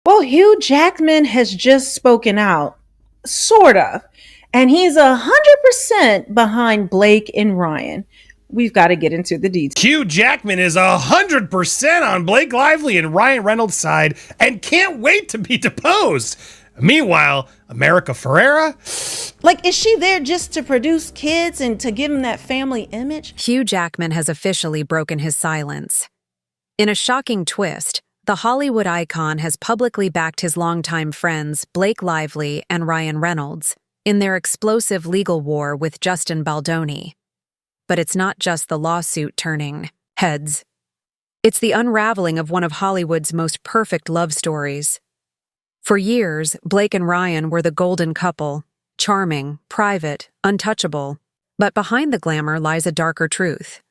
Well, Hugh Jackman has just spoken out, sort of, and he's 100% behind Blake and Ryan. We've got to get into the details. Hugh Jackman is 100% on Blake Lively and Ryan Reynolds' side and can't wait to be deposed. Meanwhile, America Ferrera? Like, is she there just to produce kids and to give them that family image? Hugh Jackman has officially broken his silence. In a shocking twist, the Hollywood icon has publicly backed his longtime friends Blake Lively and Ryan Reynolds in their explosive legal war with Justin Baldoni. But it's not just the lawsuit turning heads. It's the unraveling of one of Hollywood's most perfect love stories. For years, Blake and Ryan were the golden couple, charming, private, untouchable. But behind the glamour lies a darker truth.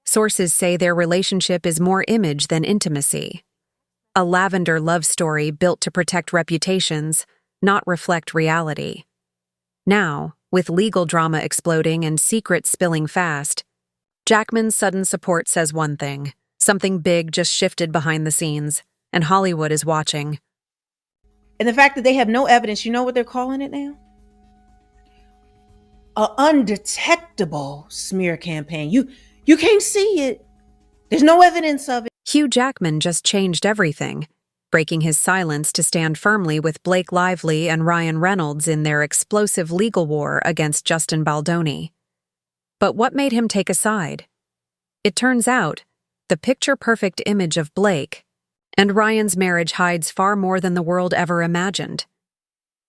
Sources say their relationship is more image than intimacy. A lavender love story built to protect reputations, not reflect reality. Now, with legal drama exploding and secrets spilling fast, Jackman's sudden support says one thing: something big just shifted behind the scenes, and Hollywood is watching. And the fact that they have no evidence, you know what they're calling it now? A undetectable smear campaign. You can't see it. There's no evidence of it. Hugh Jackman just changed everything, breaking his silence to stand firmly with Blake Lively and Ryan Reynolds in their explosive legal war against Justin Baldoni. But what made him take a side? It turns out, the picture-perfect image of Blake and Ryan's marriage hides far more than the world ever imagined.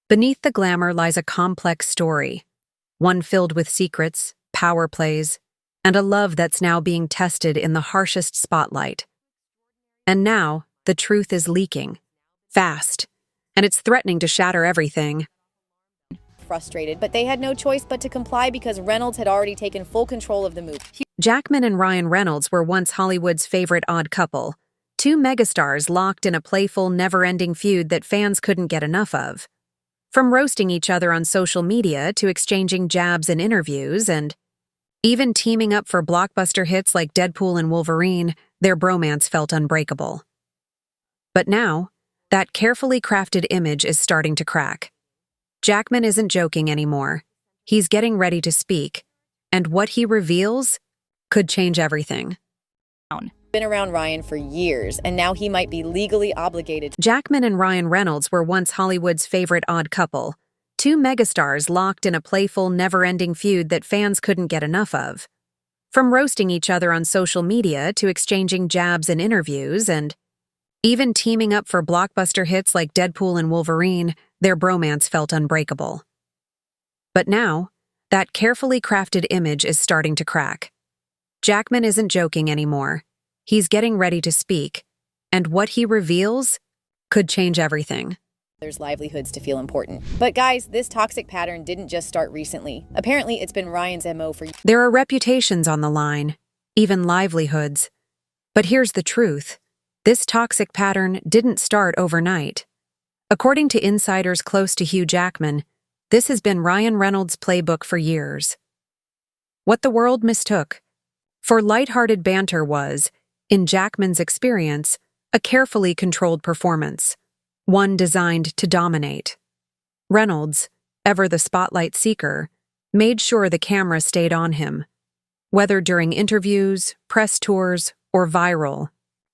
Beneath the glamour lies a complex story, one filled with secrets, power plays, and a love that's now being tested in the harshest spotlight. And now, the truth is leaking, fast, and it's threatening to shatter everything. Frustrated, but they had no choice but to comply because Reynolds had already taken full control of the movie. Jackman and Ryan Reynolds were once Hollywood's favorite odd couple, two megastars locked in a playful, never-ending feud that fans couldn't get enough of. From roasting each other on social media to exchanging jabs in interviews and even teaming up for blockbuster hits like Deadpool and Wolverine, their bromance felt unbreakable. But now, that carefully crafted image is starting to crack. Jackman isn't joking anymore. He's getting ready to speak, and what he reveals could change everything. Been around Ryan for years, and now he might be legally obligated. Jackman and Ryan Reynolds were once Hollywood's favorite odd couple, two megastars locked in a playful, never-ending feud that fans couldn't get enough of. From roasting each other on social media to exchanging jabs in interviews and even teaming up for blockbuster hits like Deadpool and Wolverine, their bromance felt unbreakable. But now, that carefully crafted image is starting to crack. Jackman isn't joking anymore. He's getting ready to speak, and what he reveals could change everything. There's livelihoods to feel important. But guys, this toxic pattern didn't just start recently. Apparently, it's been Ryan's MO for years. There are reputations on the line, even livelihoods. But here's the truth. This toxic pattern didn't start overnight. According to insiders close to Hugh Jackman, this has been Ryan Reynolds' playbook for years. What the world mistook for lighthearted banter was, in Jackman's experience, a carefully controlled performance, one designed to dominate. Reynolds, ever the spotlight seeker, made sure the camera stayed on him, whether during interviews, press tours, or viral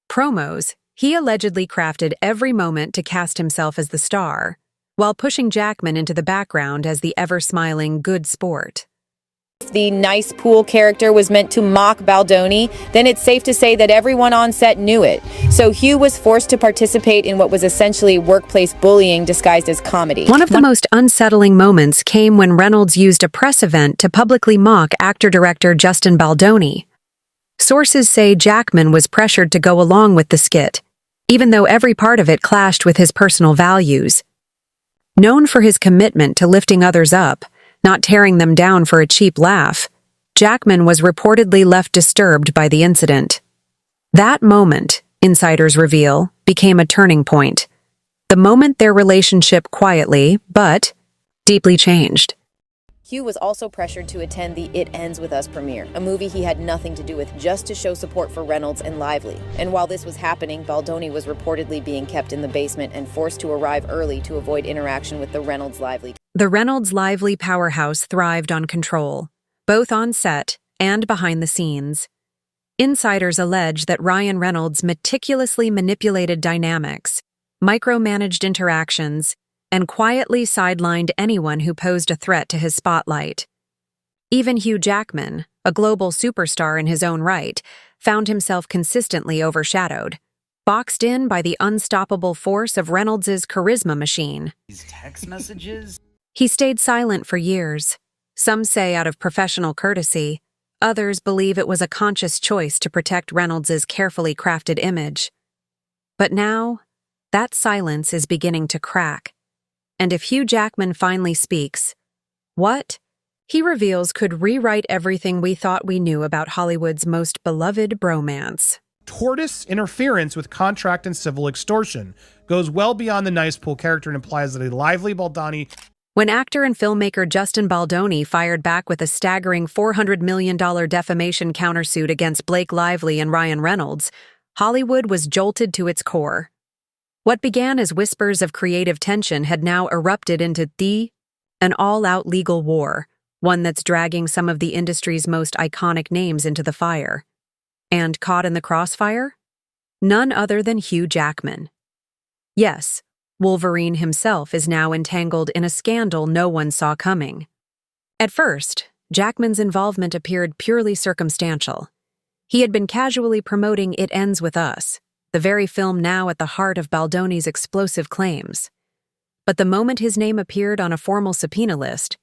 promos. He allegedly crafted every moment to cast himself as the star, while pushing Jackman into the background as the ever-smiling good sport. If the nice pool character was meant to mock Baldoni, then it's safe to say that everyone on set knew it. So Hugh was forced to participate in what was essentially workplace bullying disguised as comedy. One of the most unsettling moments came when Reynolds used a press event to publicly mock actor-director Justin Baldoni. Sources say Jackman was pressured to go along with the skit, even though every part of it clashed with his personal values. Known for his commitment to lifting others up, not tearing them down for a cheap laugh, Jackman was reportedly left disturbed by the incident. That moment, insiders reveal, became a turning point. The moment their relationship quietly, but deeply changed. Hugh was also pressured to attend the It Ends With Us premiere, a movie he had nothing to do with, just to show support for Reynolds and Lively. And while this was happening, Baldoni was reportedly being kept in the basement and forced to arrive early to avoid interaction with the Reynolds-Lively. The Reynolds-Lively powerhouse thrived on control, both on set and behind the scenes. Insiders allege that Ryan Reynolds meticulously manipulated dynamics, micromanaged interactions, and quietly sidelined anyone who posed a threat to his spotlight. Even Hugh Jackman, a global superstar in his own right, found himself consistently overshadowed, boxed in by the unstoppable force of Reynolds' charisma machine. These text messages? He stayed silent for years. Some say out of professional courtesy, others believe it was a conscious choice to protect Reynolds' carefully crafted image. But now, that silence is beginning to crack. And if Hugh Jackman finally speaks, what he reveals could rewrite everything we thought we knew about Hollywood's most beloved bromance. Tortoise interference with contract and civil extortion goes well beyond the nice pool character and implies that a Lively Baldoni. When actor and filmmaker Justin Baldoni fired back with a staggering $400 million defamation countersuit against Blake Lively and Ryan Reynolds, Hollywood was jolted to its core. What began as whispers of creative tension had now erupted into an all-out legal war, one that's dragging some of the industry's most iconic names into the fire. And caught in the crossfire? None other than Hugh Jackman. Yes, Wolverine himself is now entangled in a scandal no one saw coming. At first, Jackman's involvement appeared purely circumstantial. He had been casually promoting It Ends With Us, the very film now at the heart of Baldoni's explosive claims. But the moment his name appeared on a formal subpoena list,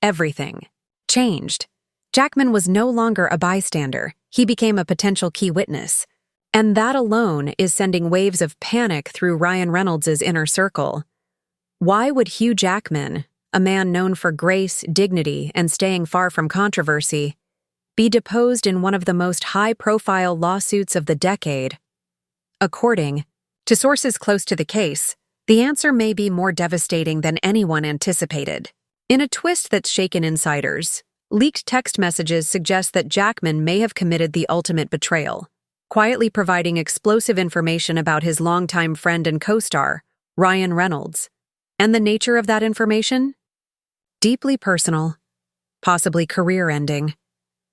everything changed. Jackman was no longer a bystander, he became a potential key witness. And that alone is sending waves of panic through Ryan Reynolds' inner circle. Why would Hugh Jackman, a man known for grace, dignity, and staying far from controversy, be deposed in one of the most high-profile lawsuits of the decade? According to sources close to the case, the answer may be more devastating than anyone anticipated. In a twist that's shaken insiders, leaked text messages suggest that Jackman may have committed the ultimate betrayal, quietly providing explosive information about his longtime friend and co-star, Ryan Reynolds. And the nature of that information? Deeply personal, possibly career-ending.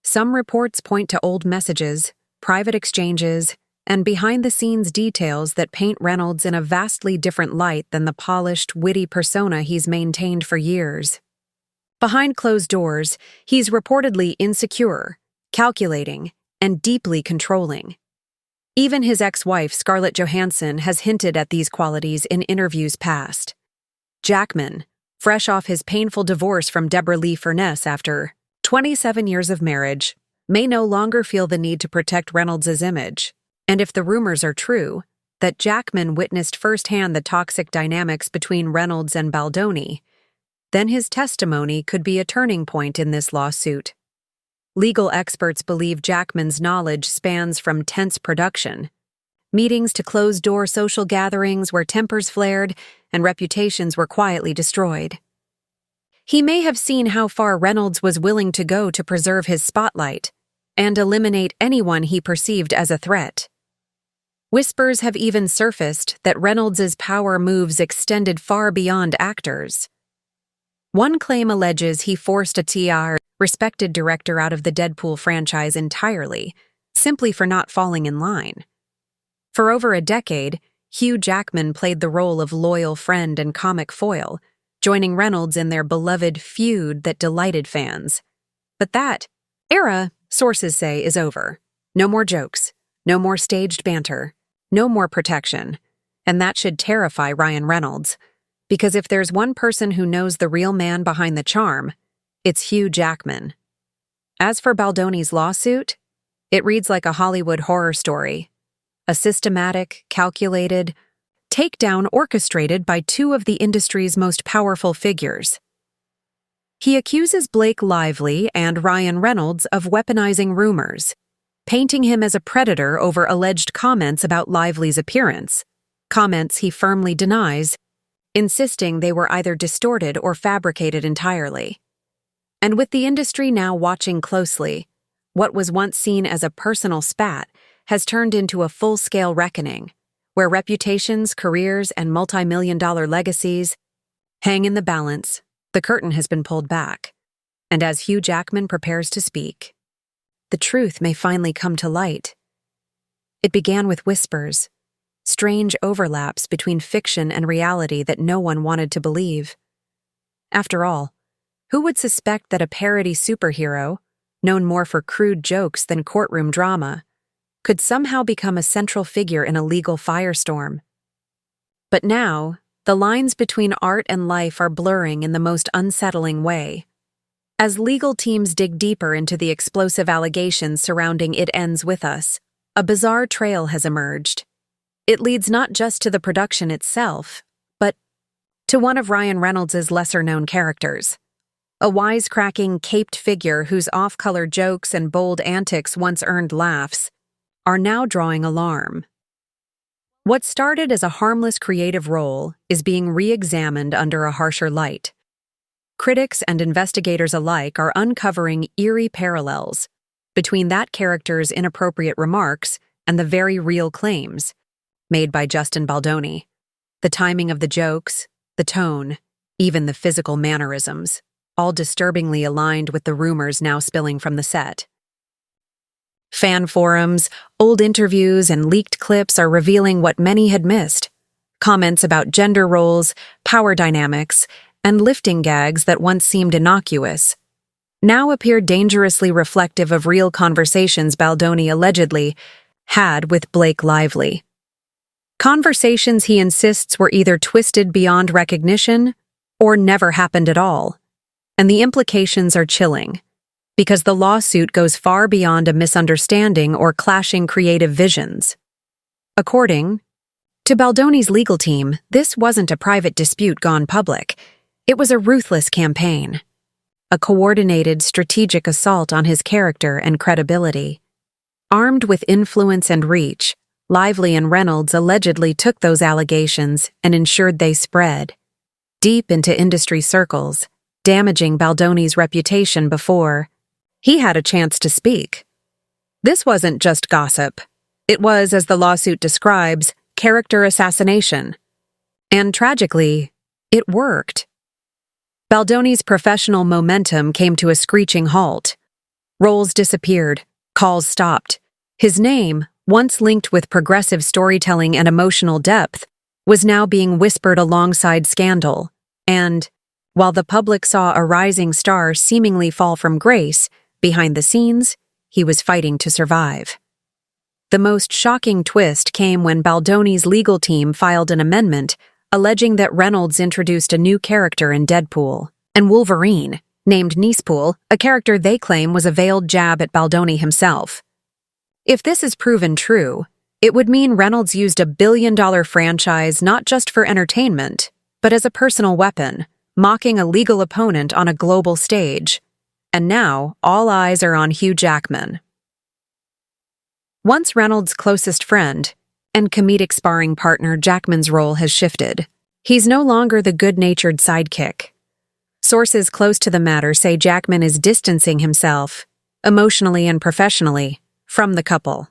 Some reports point to old messages, private exchanges, and behind-the-scenes details that paint Reynolds in a vastly different light than the polished, witty persona he's maintained for years. Behind closed doors, he's reportedly insecure, calculating, and deeply controlling. Even his ex-wife, Scarlett Johansson, has hinted at these qualities in interviews past. Jackman, fresh off his painful divorce from Deborah Lee Furness after 27 years of marriage, may no longer feel the need to protect Reynolds' image. And if the rumors are true, that Jackman witnessed firsthand the toxic dynamics between Reynolds and Baldoni, then his testimony could be a turning point in this lawsuit. Legal experts believe Jackman's knowledge spans from tense production, meetings to closed-door social gatherings where tempers flared and reputations were quietly destroyed. He may have seen how far Reynolds was willing to go to preserve his spotlight and eliminate anyone he perceived as a threat. Whispers have even surfaced that Reynolds' power moves extended far beyond actors. One claim alleges he forced a TR respected director out of the Deadpool franchise entirely, simply for not falling in line. For over a decade, Hugh Jackman played the role of loyal friend and comic foil, joining Reynolds in their beloved feud that delighted fans. But that era, sources say, is over. No more jokes, no more staged banter, no more protection. And that should terrify Ryan Reynolds, because if there's one person who knows the real man behind the charm, it's Hugh Jackman. As for Baldoni's lawsuit, it reads like a Hollywood horror story. A systematic, calculated takedown orchestrated by two of the industry's most powerful figures. He accuses Blake Lively and Ryan Reynolds of weaponizing rumors, painting him as a predator over alleged comments about Lively's appearance, comments he firmly denies, insisting they were either distorted or fabricated entirely. And with the industry now watching closely, what was once seen as a personal spat has turned into a full-scale reckoning, where reputations, careers, and multi-million-dollar legacies hang in the balance. The curtain has been pulled back, and as Hugh Jackman prepares to speak, the truth may finally come to light. It began with whispers, strange overlaps between fiction and reality that no one wanted to believe. After all, who would suspect that a parody superhero, known more for crude jokes than courtroom drama, could somehow become a central figure in a legal firestorm? But now, the lines between art and life are blurring in the most unsettling way. As legal teams dig deeper into the explosive allegations surrounding It Ends With Us, a bizarre trail has emerged. It leads not just to the production itself, but to one of Ryan Reynolds' lesser-known characters. A wisecracking, caped figure whose off-color jokes and bold antics once earned laughs are now drawing alarm. What started as a harmless creative role is being re-examined under a harsher light. Critics and investigators alike are uncovering eerie parallels between that character's inappropriate remarks and the very real claims made by Justin Baldoni. The timing of the jokes, the tone, even the physical mannerisms, all disturbingly aligned with the rumors now spilling from the set. Fan forums, old interviews, and leaked clips are revealing what many had missed. Comments about gender roles, power dynamics, and lifting gags that once seemed innocuous now appear dangerously reflective of real conversations Baldoni allegedly had with Blake Lively. Conversations he insists were either twisted beyond recognition or never happened at all. And the implications are chilling, because the lawsuit goes far beyond a misunderstanding or clashing creative visions. According to Baldoni's legal team, this wasn't a private dispute gone public. It was a ruthless campaign, a coordinated, strategic assault on his character and credibility. Armed with influence and reach, Lively and Reynolds allegedly took those allegations and ensured they spread deep into industry circles, damaging Baldoni's reputation before he had a chance to speak. This wasn't just gossip. It was, as the lawsuit describes, character assassination. And tragically, it worked. Baldoni's professional momentum came to a screeching halt. Roles disappeared, calls stopped. His name, once linked with progressive storytelling and emotional depth, was now being whispered alongside scandal. And while the public saw a rising star seemingly fall from grace, behind the scenes, he was fighting to survive. The most shocking twist came when Baldoni's legal team filed an amendment alleging that Reynolds introduced a new character in Deadpool and Wolverine, named Nicepool, a character they claim was a veiled jab at Baldoni himself. If this is proven true, it would mean Reynolds used a billion-dollar franchise not just for entertainment, but as a personal weapon, mocking a legal opponent on a global stage. And now, all eyes are on Hugh Jackman. Once Reynolds' closest friend and comedic sparring partner, Jackman's role has shifted. He's no longer the good-natured sidekick. Sources close to the matter say Jackman is distancing himself, emotionally and professionally, from the couple.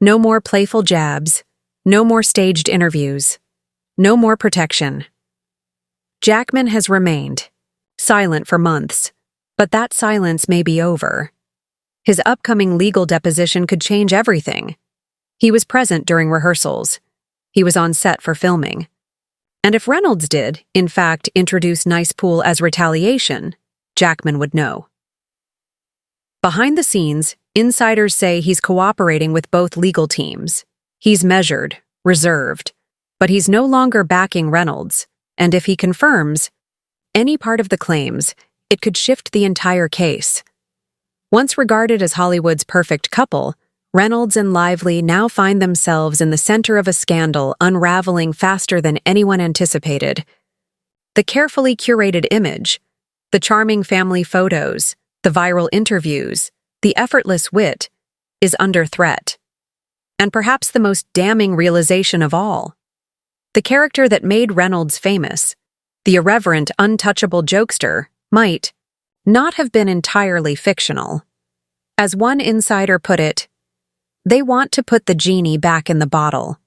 No more playful jabs, no more staged interviews, no more protection. Jackman has remained silent for months, but that silence may be over. His upcoming legal deposition could change everything. He was present during rehearsals. He was on set for filming. And if Reynolds did, in fact, introduce Nicepool as retaliation, Jackman would know. Behind the scenes, insiders say he's cooperating with both legal teams. He's measured, reserved, but he's no longer backing Reynolds, and if he confirms any part of the claims, it could shift the entire case. Once regarded as Hollywood's perfect couple, Reynolds and Lively now find themselves in the center of a scandal unraveling faster than anyone anticipated. The carefully curated image, the charming family photos, the viral interviews, the effortless wit, is under threat. And perhaps the most damning realization of all, the character that made Reynolds famous, the irreverent, untouchable jokester, might, not have been entirely fictional. As one insider put it, they want to put the genie back in the bottle.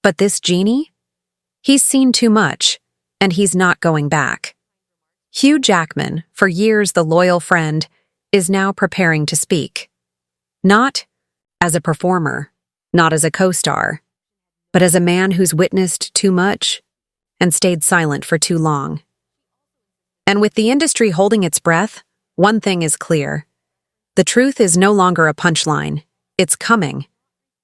But this genie? He's seen too much, and he's not going back. Hugh Jackman, for years the loyal friend, is now preparing to speak. Not as a performer, not as a co-star, but as a man who's witnessed too much and stayed silent for too long. And with the industry holding its breath, one thing is clear. The truth is no longer a punchline. It's coming.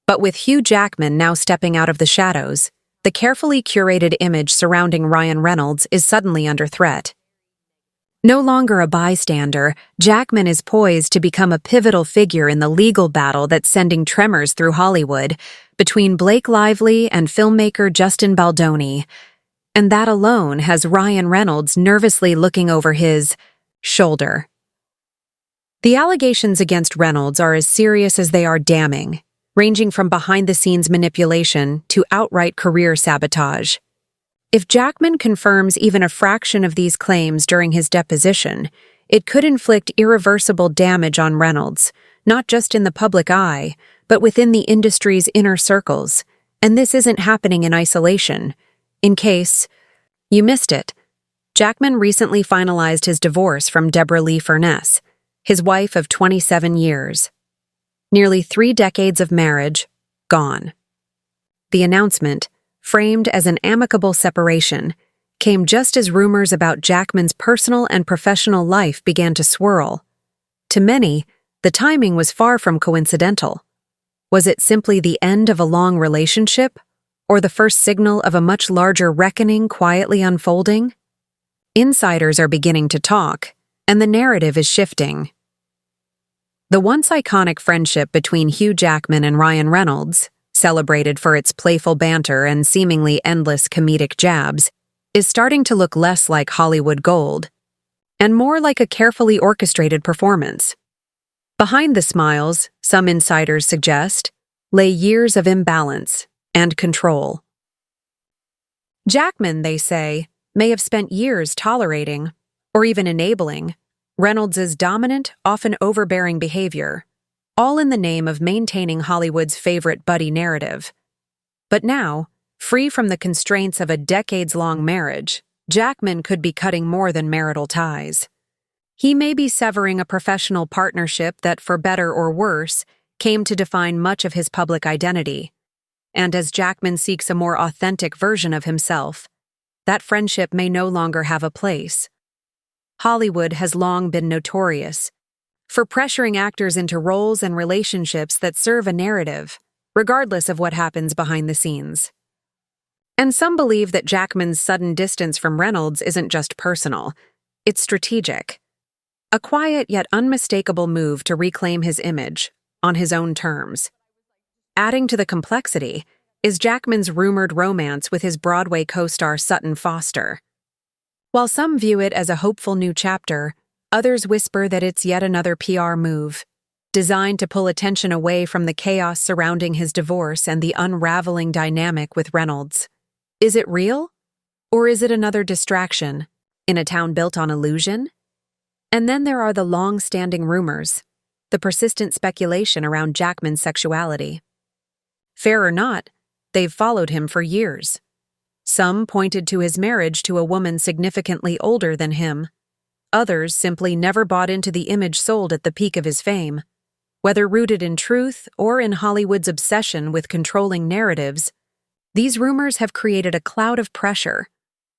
But with Hugh Jackman now stepping out of the shadows, the carefully curated image surrounding Ryan Reynolds is suddenly under threat. No longer a bystander, Jackman is poised to become a pivotal figure in the legal battle that's sending tremors through Hollywood between Blake Lively and filmmaker Justin Baldoni. And that alone has Ryan Reynolds nervously looking over his shoulder. The allegations against Reynolds are as serious as they are damning, ranging from behind-the-scenes manipulation to outright career sabotage. If Jackman confirms even a fraction of these claims during his deposition, it could inflict irreversible damage on Reynolds, not just in the public eye, but within the industry's inner circles. And this isn't happening in isolation. In case you missed it, Jackman recently finalized his divorce from Deborah Lee Furness, his wife of 27 years. Nearly 3 decades of marriage, gone. The announcement, framed as an amicable separation, came just as rumors about Jackman's personal and professional life began to swirl. To many, the timing was far from coincidental. Was it simply the end of a long relationship, or the first signal of a much larger reckoning quietly unfolding? Insiders are beginning to talk, and the narrative is shifting. The once iconic friendship between Hugh Jackman and Ryan Reynolds, celebrated for its playful banter and seemingly endless comedic jabs, is starting to look less like Hollywood gold, and more like a carefully orchestrated performance. Behind the smiles, some insiders suggest, lay years of imbalance and control. Jackman, they say, may have spent years tolerating, or even enabling, Reynolds' dominant, often overbearing behavior, all in the name of maintaining Hollywood's favorite buddy narrative. But now, free from the constraints of a decades-long marriage, Jackman could be cutting more than marital ties. He may be severing a professional partnership that, for better or worse, came to define much of his public identity. And as Jackman seeks a more authentic version of himself, that friendship may no longer have a place. Hollywood has long been notorious for pressuring actors into roles and relationships that serve a narrative, regardless of what happens behind the scenes. And some believe that Jackman's sudden distance from Reynolds isn't just personal, it's strategic. A quiet yet unmistakable move to reclaim his image, on his own terms. Adding to the complexity is Jackman's rumored romance with his Broadway co-star Sutton Foster. While some view it as a hopeful new chapter, others whisper that it's yet another PR move, designed to pull attention away from the chaos surrounding his divorce and the unraveling dynamic with Reynolds. Is it real? Or is it another distraction, in a town built on illusion? And then there are the long-standing rumors, the persistent speculation around Jackman's sexuality. Fair or not, they've followed him for years. Some pointed to his marriage to a woman significantly older than him. Others simply never bought into the image sold at the peak of his fame. Whether rooted in truth or in Hollywood's obsession with controlling narratives, these rumors have created a cloud of pressure,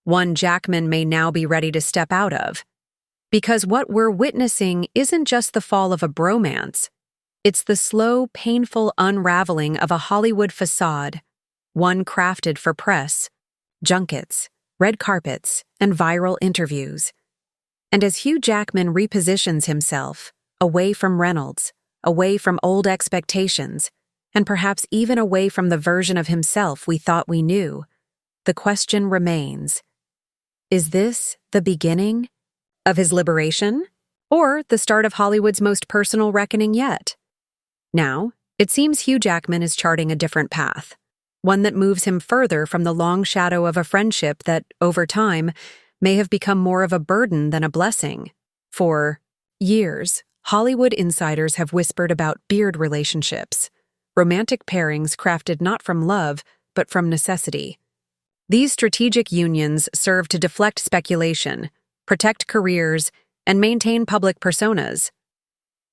one Jackman may now be ready to step out of. Because what we're witnessing isn't just the fall of a bromance, it's the slow, painful unraveling of a Hollywood facade, one crafted for press, junkets, red carpets, and viral interviews. And as Hugh Jackman repositions himself, away from Reynolds, away from old expectations, and perhaps even away from the version of himself we thought we knew, the question remains, is this the beginning of his liberation, or the start of Hollywood's most personal reckoning yet? Now, it seems Hugh Jackman is charting a different path, one that moves him further from the long shadow of a friendship that, over time, may have become more of a burden than a blessing. For years, Hollywood insiders have whispered about beard relationships, romantic pairings crafted not from love, but from necessity. These strategic unions serve to deflect speculation, protect careers, and maintain public personas.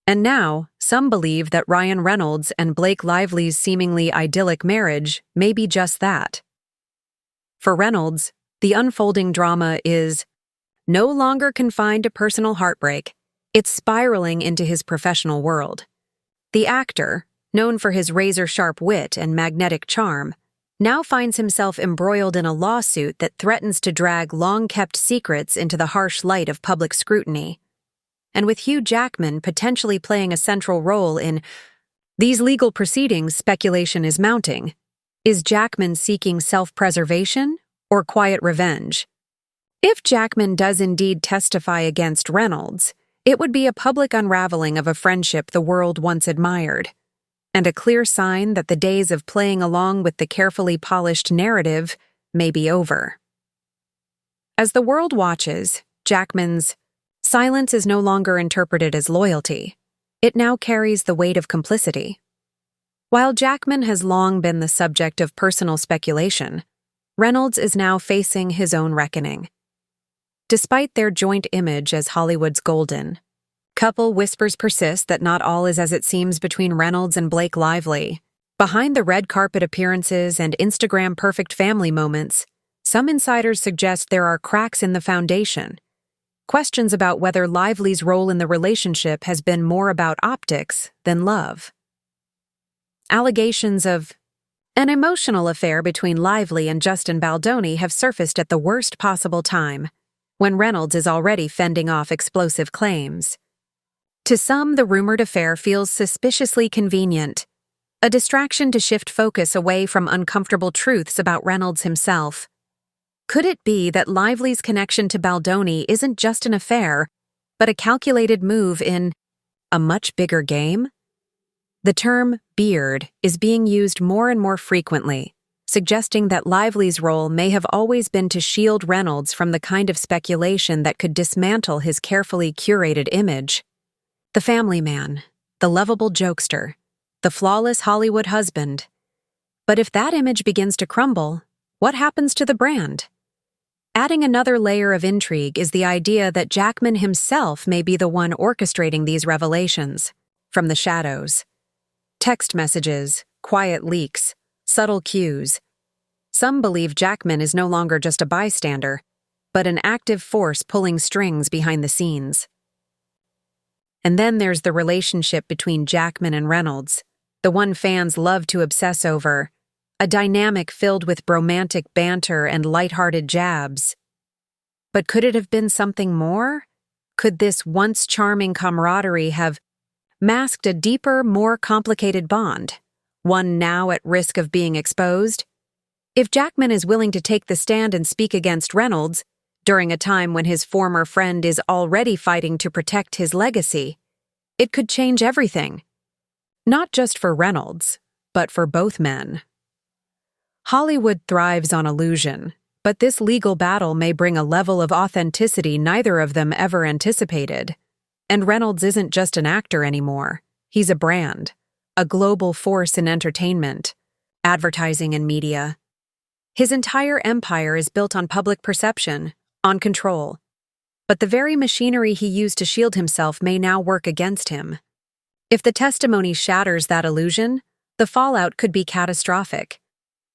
And now, some believe that Ryan Reynolds and Blake Lively's seemingly idyllic marriage may be just that. For Reynolds, the unfolding drama is no longer confined to personal heartbreak. It's spiraling into his professional world. The actor, known for his razor-sharp wit and magnetic charm, now finds himself embroiled in a lawsuit that threatens to drag long-kept secrets into the harsh light of public scrutiny. And with Hugh Jackman potentially playing a central role in these legal proceedings, speculation is mounting. Is Jackman seeking self-preservation or quiet revenge? If Jackman does indeed testify against Reynolds, it would be a public unraveling of a friendship the world once admired, and a clear sign that the days of playing along with the carefully polished narrative may be over. As the world watches, Jackman's silence is no longer interpreted as loyalty. It now carries the weight of complicity. While Jackman has long been the subject of personal speculation, Reynolds is now facing his own reckoning. Despite their joint image as Hollywood's golden couple, whispers persist that not all is as it seems between Reynolds and Blake Lively. Behind the red carpet appearances and Instagram-perfect family moments, some insiders suggest there are cracks in the foundation. Questions about whether Lively's role in the relationship has been more about optics than love. Allegations of an emotional affair between Lively and Justin Baldoni have surfaced at the worst possible time, when Reynolds is already fending off explosive claims. To some, the rumored affair feels suspiciously convenient, a distraction to shift focus away from uncomfortable truths about Reynolds himself. Could it be that Lively's connection to Baldoni isn't just an affair, but a calculated move in a much bigger game? The term beard is being used more and more frequently, suggesting that Lively's role may have always been to shield Reynolds from the kind of speculation that could dismantle his carefully curated image. The family man, the lovable jokester, the flawless Hollywood husband. But if that image begins to crumble, what happens to the brand? Adding another layer of intrigue is the idea that Jackman himself may be the one orchestrating these revelations, from the shadows. Text messages, quiet leaks, subtle cues. Some believe Jackman is no longer just a bystander, but an active force pulling strings behind the scenes. And then there's the relationship between Jackman and Reynolds, the one fans love to obsess over, a dynamic filled with romantic banter and lighthearted jabs. But could it have been something more? Could this once charming camaraderie have masked a deeper, more complicated bond, one now at risk of being exposed? If Jackman is willing to take the stand and speak against Reynolds, during a time when his former friend is already fighting to protect his legacy, it could change everything. Not just for Reynolds, but for both men. Hollywood thrives on illusion, but this legal battle may bring a level of authenticity neither of them ever anticipated. And Reynolds isn't just an actor anymore. He's a brand, a global force in entertainment, advertising and media. His entire empire is built on public perception, on control. But the very machinery he used to shield himself may now work against him. If the testimony shatters that illusion, the fallout could be catastrophic.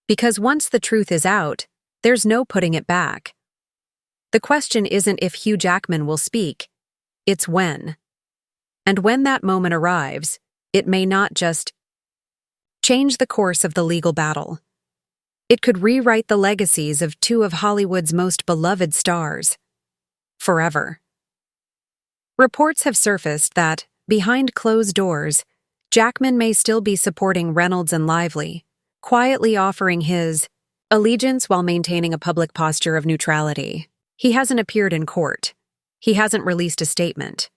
Because once the truth is out, there's no putting it back. The question isn't if Hugh Jackman will speak, it's when. And when that moment arrives, it may not just change the course of the legal battle. It could rewrite the legacies of two of Hollywood's most beloved stars. Forever. Reports have surfaced that, behind closed doors, Jackman may still be supporting Reynolds and Lively, quietly offering his allegiance while maintaining a public posture of neutrality. He hasn't appeared in court. He hasn't released a statement.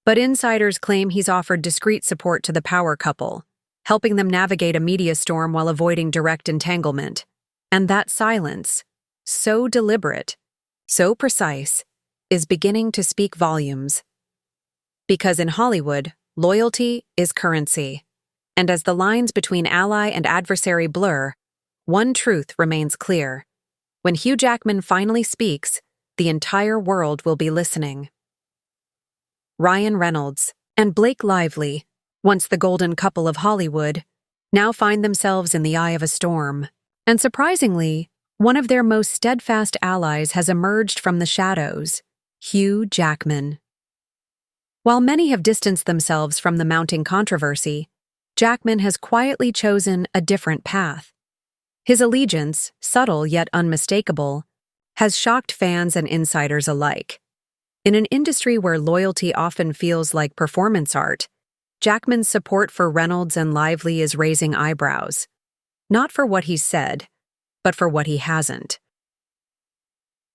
But insiders claim he's offered discreet support to the power couple, helping them navigate a media storm while avoiding direct entanglement. And that silence, so deliberate, so precise, is beginning to speak volumes. Because in Hollywood, loyalty is currency. And as the lines between ally and adversary blur, one truth remains clear. When Hugh Jackman finally speaks, the entire world will be listening. Ryan Reynolds and Blake Lively, once the golden couple of Hollywood, now find themselves in the eye of a storm. And surprisingly, one of their most steadfast allies has emerged from the shadows, Hugh Jackman. While many have distanced themselves from the mounting controversy, Jackman has quietly chosen a different path. His allegiance, subtle yet unmistakable, has shocked fans and insiders alike. In an industry where loyalty often feels like performance art, Jackman's support for Reynolds and Lively is raising eyebrows. Not for what he said, but for what he hasn't.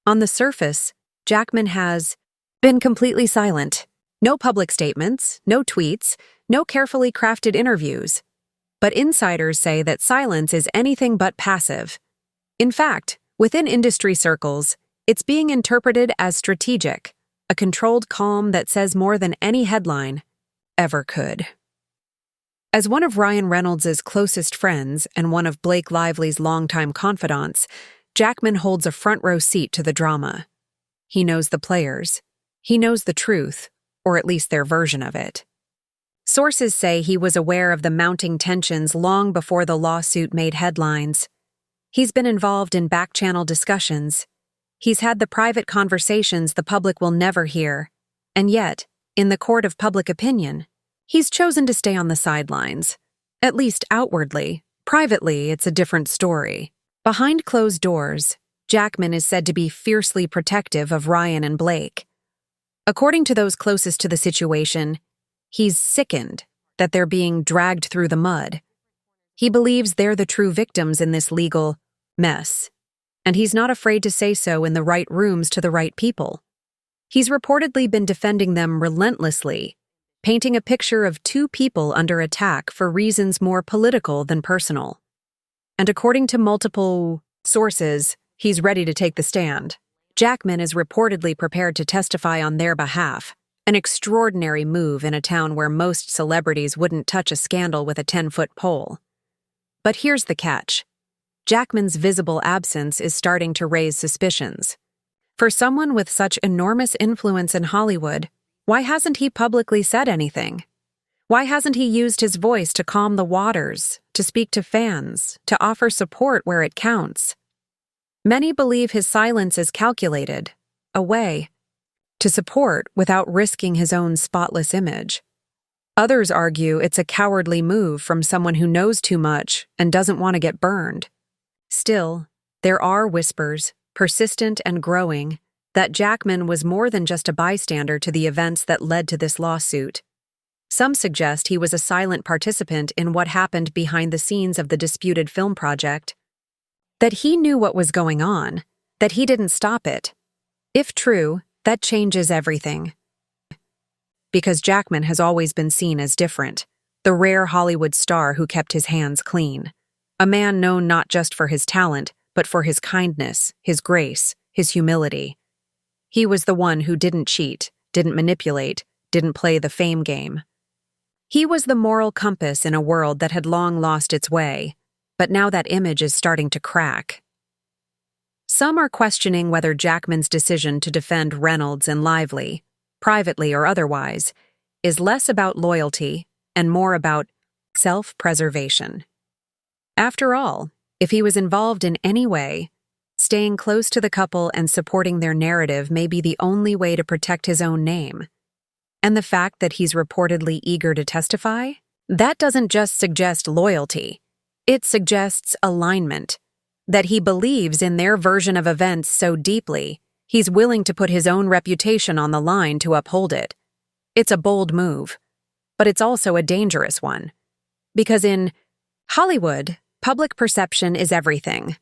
On the surface, Jackman has been completely silent. No public statements, no tweets, no carefully crafted interviews. But insiders say that silence is anything but passive. In fact, within industry circles, it's being interpreted as strategic, a controlled calm that says more than any headline ever could. As one of Ryan Reynolds' closest friends and one of Blake Lively's longtime confidants, Jackman holds a front-row seat to the drama. He knows the players. He knows the truth, or at least their version of it. Sources say he was aware of the mounting tensions long before the lawsuit made headlines. He's been involved in back-channel discussions. He's had the private conversations the public will never hear. And yet, in the court of public opinion, he's chosen to stay on the sidelines. At least outwardly. Privately, it's a different story. Behind closed doors, Jackman is said to be fiercely protective of Ryan and Blake. According to those closest to the situation, he's sickened that they're being dragged through the mud. He believes they're the true victims in this legal mess, and he's not afraid to say so in the right rooms to the right people. He's reportedly been defending them relentlessly, painting a picture of two people under attack for reasons more political than personal. And according to multiple sources, he's ready to take the stand. Jackman is reportedly prepared to testify on their behalf, an extraordinary move in a town where most celebrities wouldn't touch a scandal with a 10-foot pole. But here's the catch. Jackman's visible absence is starting to raise suspicions. For someone with such enormous influence in Hollywood, why hasn't he publicly said anything? Why hasn't he used his voice to calm the waters, to speak to fans, to offer support where it counts? Many believe his silence is calculated, a way to support without risking his own spotless image. Others argue it's a cowardly move from someone who knows too much and doesn't want to get burned. Still, there are whispers, persistent and growing, that Jackman was more than just a bystander to the events that led to this lawsuit. Some suggest he was a silent participant in what happened behind the scenes of the disputed film project. That he knew what was going on, that he didn't stop it. If true, that changes everything. Because Jackman has always been seen as different, the rare Hollywood star who kept his hands clean. A man known not just for his talent, but for his kindness, his grace, his humility. He was the one who didn't cheat, didn't manipulate, didn't play the fame game. He was the moral compass in a world that had long lost its way, but now that image is starting to crack. Some are questioning whether Jackman's decision to defend Reynolds and Lively, privately or otherwise, is less about loyalty and more about self-preservation. After all, if he was involved in any way, staying close to the couple and supporting their narrative may be the only way to protect his own name. And the fact that he's reportedly eager to testify? That doesn't just suggest loyalty. It suggests alignment. That he believes in their version of events so deeply, he's willing to put his own reputation on the line to uphold it. It's a bold move, but it's also a dangerous one. Because in Hollywood, public perception is everything.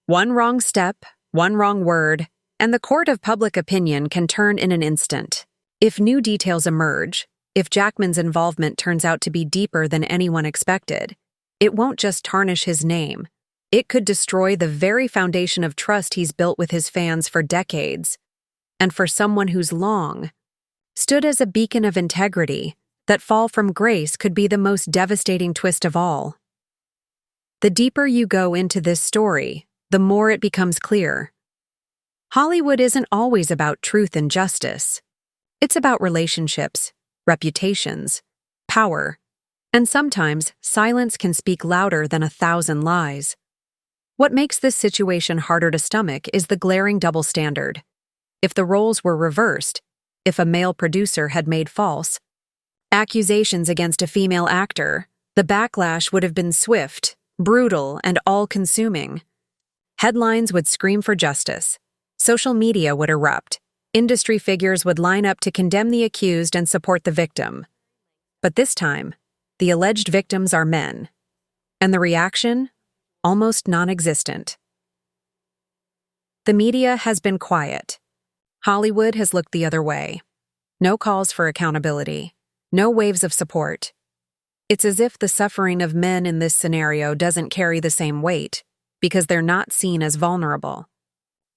One wrong step, one wrong word, and the court of public opinion can turn in an instant. If new details emerge, if Jackman's involvement turns out to be deeper than anyone expected, it won't just tarnish his name. It could destroy the very foundation of trust he's built with his fans for decades. And for someone who's long stood as a beacon of integrity, that fall from grace could be the most devastating twist of all. The deeper you go into this story, the more it becomes clear. Hollywood isn't always about truth and justice. It's about relationships, reputations, power, and sometimes silence can speak louder than 1,000 lies. What makes this situation harder to stomach is the glaring double standard. If the roles were reversed, if a male producer had made false accusations against a female actor, the backlash would have been swift, brutal, and all-consuming. Headlines would scream for justice. Social media would erupt. Industry figures would line up to condemn the accused and support the victim. But this time, the alleged victims are men. And the reaction? Almost non-existent. The media has been quiet. Hollywood has looked the other way. No calls for accountability. No waves of support. It's as if the suffering of men in this scenario doesn't carry the same weight, because they're not seen as vulnerable.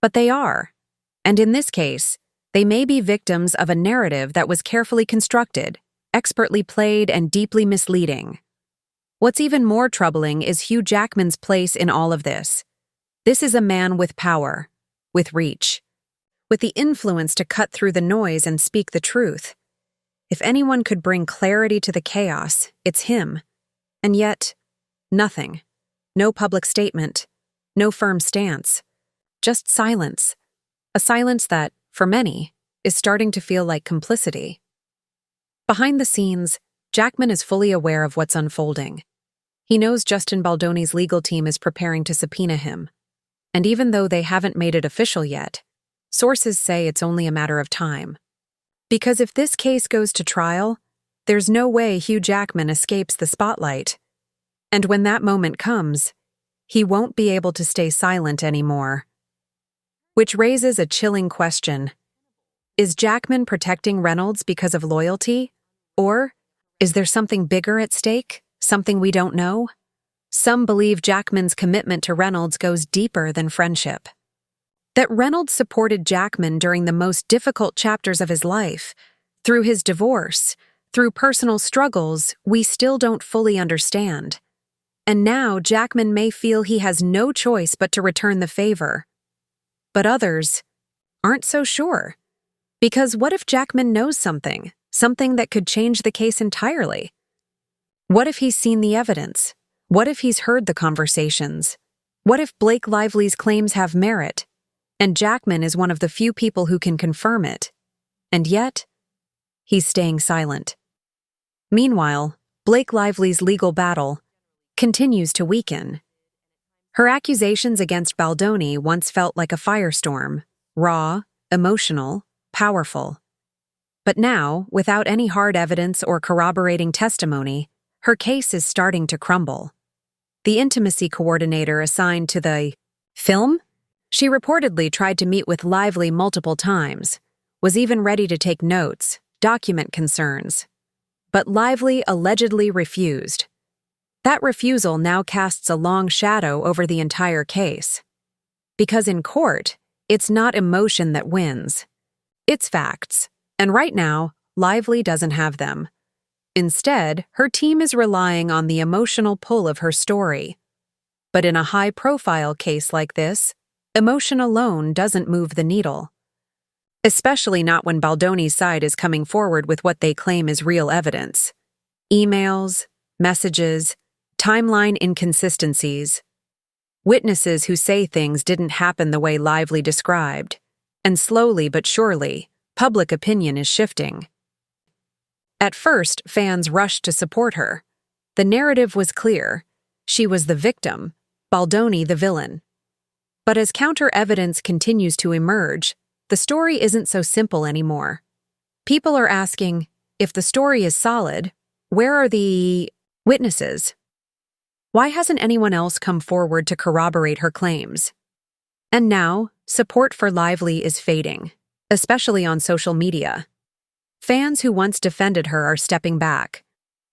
But they are. And in this case, they may be victims of a narrative that was carefully constructed, expertly played, and deeply misleading. What's even more troubling is Hugh Jackman's place in all of this. This is a man with power, with reach, with the influence to cut through the noise and speak the truth. If anyone could bring clarity to the chaos, it's him. And yet, nothing. No public statement. No firm stance. Just silence. A silence that, for many, is starting to feel like complicity. Behind the scenes, Jackman is fully aware of what's unfolding. He knows Justin Baldoni's legal team is preparing to subpoena him. And even though they haven't made it official yet, sources say it's only a matter of time. Because if this case goes to trial, there's no way Hugh Jackman escapes the spotlight. And when that moment comes, he won't be able to stay silent anymore. Which raises a chilling question. Is Jackman protecting Reynolds because of loyalty? Or is there something bigger at stake? Something we don't know? Some believe Jackman's commitment to Reynolds goes deeper than friendship. That Reynolds supported Jackman during the most difficult chapters of his life, through his divorce, through personal struggles we still don't fully understand. And now Jackman may feel he has no choice but to return the favor. But others aren't so sure. Because what if Jackman knows something that could change the case entirely? What if he's seen the evidence? What if he's heard the conversations? What if Blake Lively's claims have merit? And Jackman is one of the few people who can confirm it. And yet, he's staying silent. Meanwhile, Blake Lively's legal battle continues to weaken. Her accusations against Baldoni once felt like a firestorm, raw, emotional, powerful. But now, without any hard evidence or corroborating testimony, her case is starting to crumble. The intimacy coordinator assigned to the film? She reportedly tried to meet with Lively multiple times, was even ready to take notes, document concerns. But Lively allegedly refused. That refusal now casts a long shadow over the entire case. Because in court, it's not emotion that wins. It's facts. And right now, Lively doesn't have them. Instead, her team is relying on the emotional pull of her story. But in a high-profile case like this, emotion alone doesn't move the needle. Especially not when Baldoni's side is coming forward with what they claim is real evidence. Emails, messages, timeline inconsistencies. Witnesses who say things didn't happen the way Lively described. And slowly but surely, public opinion is shifting. At first, fans rushed to support her. The narrative was clear. She was the victim, Baldoni the villain. But as counter-evidence continues to emerge, the story isn't so simple anymore. People are asking, if the story is solid, where are the witnesses? Why hasn't anyone else come forward to corroborate her claims? And now, support for Lively is fading, especially on social media. Fans who once defended her are stepping back.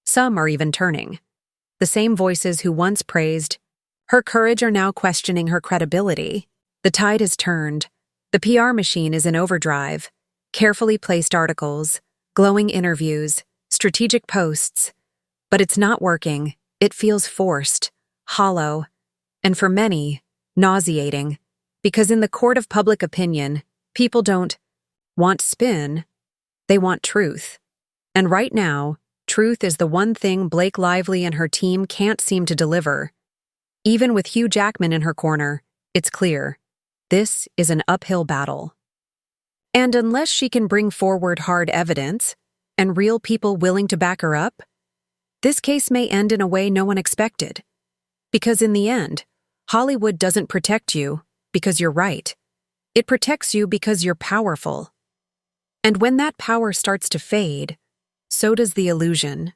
Some are even turning. The same voices who once praised her courage are now questioning her credibility. The tide has turned. The PR machine is in overdrive. Carefully placed articles, glowing interviews, strategic posts. But it's not working. It feels forced, hollow, and for many, nauseating. Because in the court of public opinion, people don't want spin, they want truth. And right now, truth is the one thing Blake Lively and her team can't seem to deliver. Even with Hugh Jackman in her corner, it's clear. This is an uphill battle. And unless she can bring forward hard evidence and real people willing to back her up, this case may end in a way no one expected. Because in the end, Hollywood doesn't protect you because you're right. It protects you because you're powerful. And when that power starts to fade, so does the illusion.